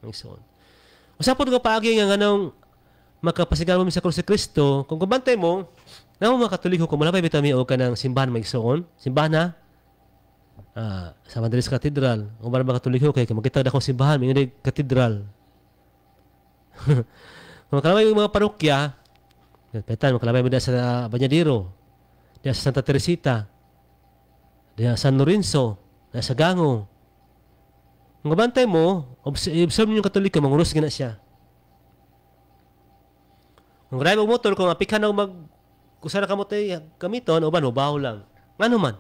Mga igsoon. Usapon nga paagi nga nganong makapasigar mo sa krus si Kristo, kung kabantay mo, na mo mga Katoliko, kung malapay bitami o ka ng simbahan mga igsoon, simbahan na, sa Madrid sa katedral, kung mga Katoliko, kaya makita na akong simbahan, may katedral. Kung makalabay yung mga parokya, makalabay mo na sa Banyadero, diya sa Santa Teresita, diya sa San Lorenzo, diya sa Gango. Kung kabantay mo, observe niyo yung Katoliko, mangurus gina siya. Kung raya mo motor, kung apikhan na kusara ka mo tayo gamiton, o ba, baho lang. Ano man?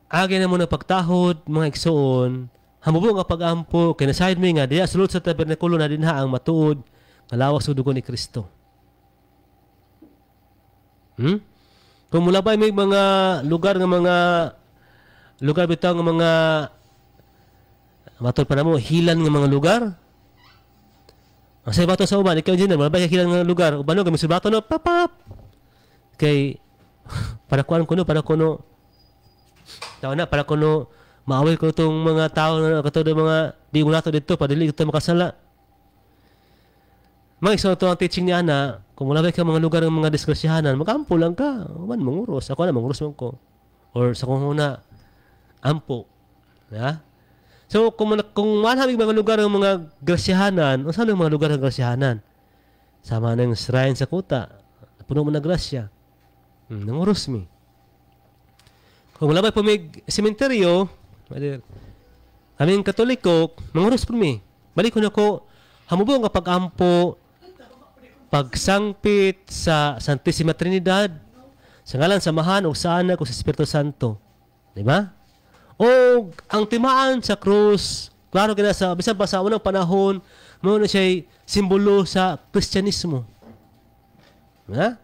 Agi na mo na pagtahod, mga igsoon, hamubo nga pag-ampo, kinasahid mo nga, diya sulod sa tabernakulo na dinha ang matuod, kalawas sa dugo ni Kristo. Kung mula ba may mga lugar bitaw ng mga matod pa na mo, hilan ng mga lugar. Ang sa bato sa uban, ikaw engineer, mula ba hilan ng lugar? Ubano, kami sa bato no, papap! Kay, para kuno, para kuno, maawil ko itong mga tao na katulad mga di mo nato dito, padili ito makasala. Mga iso ito ang teaching niya na, kung mula ba ka mga lugar ng mga diskrasyahanan, mag-ampo lang ka. Man, manguros. Ako na, manguros man ko. Or sa kung muna, ampo. Yeah? So, kung malamig mga lugar ng mga grasyahanan, saan yung mga lugar ng grasyahanan? Sama ng shrine sa kuta. Puno mo na grasya. Nanguros mi. Kung wala ba po may sementeryo, kaming Katoliko, manguros po mi. Balik ko na ko, hamubo nga pag-ampo, pagsangpit sa Santissima Trinidad, sa ngalan samahan o sa anak o sa Espiritu Santo. Di ba? O ang timaan sa krus, klaro kina sa bisan pa sa unang panahon, mo na siya simbolo sa Kristyanismo. Ha?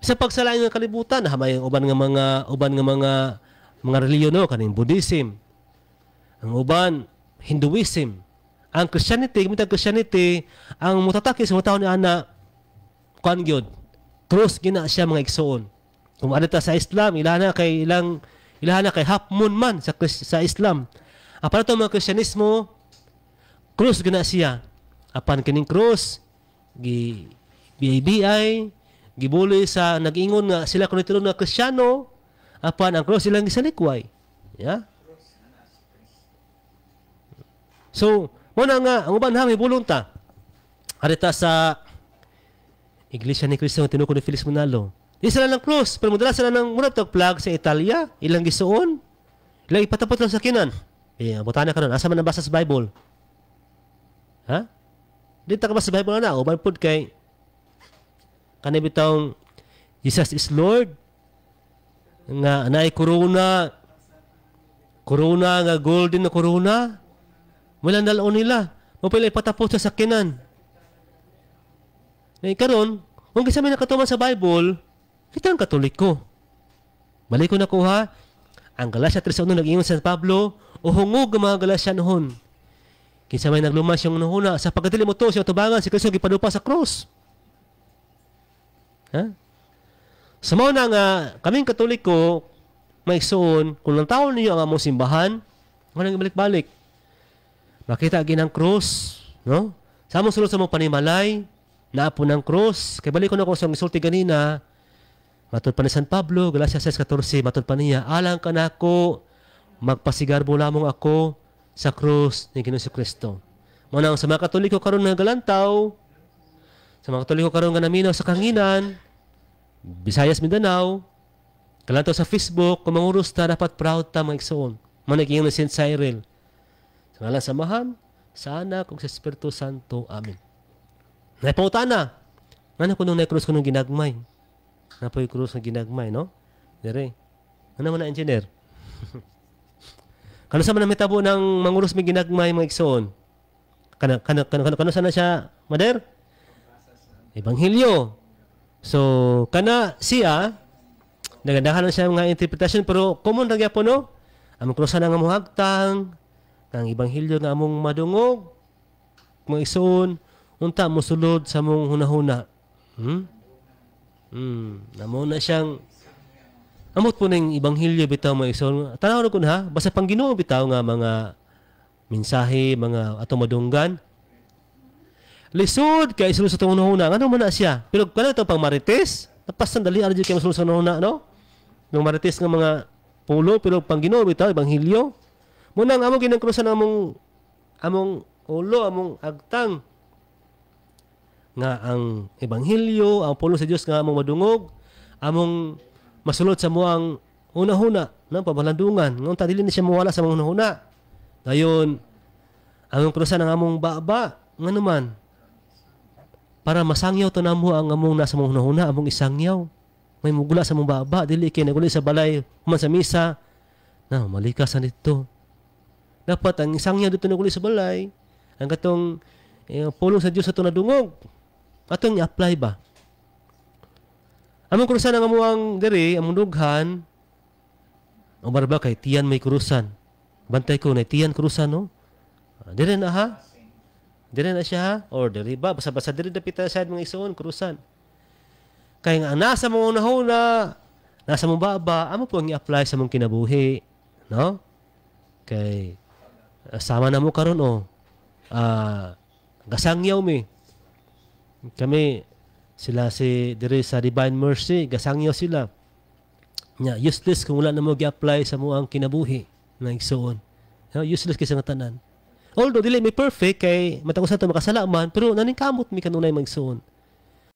Sa pagsalain ng kalibutan, hamay uban nga mga reliyon no, kaning Buddhism. Ang uban Hinduism. Ang Christianity, ang mutatake sa mga tao ni ana, kuan gyud. Krus gina siya mga igsoon. Kung adta sa Islam, ilahana kay half moon man sa Islam. Apan ito mga Kristyanismo, krus gina siya. Apan kining krus, BIBI, gibuli sa nag-ingon nga sila kung ito na Kristiyano, apan ang krus silang gisalikway. Yeah? So, muna nga, ang uban ha, may bulong ta. Arita sa Iglesia ni Cristo, tinuko ni Felix Manalo. Di sila ng krus, pero mudala sila ng muna flag sa Italia, ilang gisuon, ilang ipatapot lang sa kinan. Butana ka nun, asa man nabasa sa Bible? Ha? Di ta ka ba sa Bible na? Uban po kay kanibitang Jesus is Lord, nga naay corona nga golden na corona, wala nalaon nila. Mapila ipatapos sa sakinan. Karon, kung kasi may nakatuman sa Bible, kita ang Katoliko. Balik ko na ko ha. Ang Galatia 3:1 nag-ingon sa Pablo, o hungog ang mga Galatia noon. Kinsa may naglumas yung nahuna, sa pagkadili mo to, siya tubangan, si Kristo gipadupa sa cross. Ha? Sa mga nga, kaming Katoliko, may igsoon, kung lang taon ninyo ang among simbahan, walang balik-balik. Makita ginang cross, no? Sa among sulod sa mong panimalay, naapo ng cross. Kaya balik ko na ko sa misulti ganina, matod pa ni San Pablo, Galatia 6:14, matod pa niya, alang ka na ako, magpasigarbo lamang ako sa cross ni Ginoong Kristo. Muna sa mga Katoliko karon nga galantaw, sa mga Katoliko karon nga naminaw sa Kanginan, Visayas, Mindanao, galantaw sa Facebook, kung mangurus ta, dapat proud ta mga igsoon. Managing na St. Cyril. Sa ngalan samahan, sa anak, kung sa Espiritu Santo. Amen. Naipangutana. Ano ko nung na-cross ko nung ginagmay? Napoy cross na ginagmay, no? Dire. Ano man na engineer? Kano sa man na mitabo ng mangurus may ginagmay mga igsoon? Kano sana siya, Mader? Ebanghelyo. So, kana siya, nagadahan siya mga interpretation, pero common nagya po, no? Ang krusa na nga muhagtang, ang Ebanghelyo nga among madungog, mga igsoon, unta mo sulod sa mong hunahuna. Namo na siyang amot po ng Ebanghelyo bitaw mga igsoon. Tanaw na ko na ha, basta pang Ginoo bitaw nga mga mensahe mga atong madunggan. Lisod kay sulod sa tong hunahuna. Ano man na siya? Pero kana to pang marites, tapos sandali ara jud kay sulod sa hunahuna, no? Nung marites nga mga pulo pero pang Ginoo bitaw ebanghelyo. Munang among ginangkrusan among ulo, among agtang nga ang ebanghelyo, ang pulo sa Dios nga among madungog, among masulod sa muang hunahuna, nang pabalandungan. Ngunta dili na siya mawala sa mga hunahuna. Dayon among krusan ang among baba, nga naman para masangyaw to namo ang among nasa mga hunahuna, among isangyaw. May mugula sa mong baba, dili kay naguli sa balay, human sa misa. Na malikasan dito. Dapat ang isangyaw dito naguli sa balay, ang katong pulong sa Dios ato nadungog. Atong i-apply ba? Among krusan ang amuang diri, among dughan, o barba kay tiyan may krusan. Bantay ko na tiyan krusan, no? Dire na ha? Dire na siya ha? Or diri ba? Basta-basta diri dapit sa mga isuon, krusan. Kaya nga, nasa mong unahuna, nasa mong baba, amo po ang i-apply sa mong kinabuhi. No? Kay, sama na mo karon o. Gasangyaw mi. Kami, sila si diri sa Divine Mercy, gasangyaw sila. Useless kung wala na mo i-apply sa mo ang kinabuhi na igsuon. Useless kasi nga tanan. Although, dili may perfect kay matangos na ito makasalaman, pero naningkamot mi kanunay magsuon.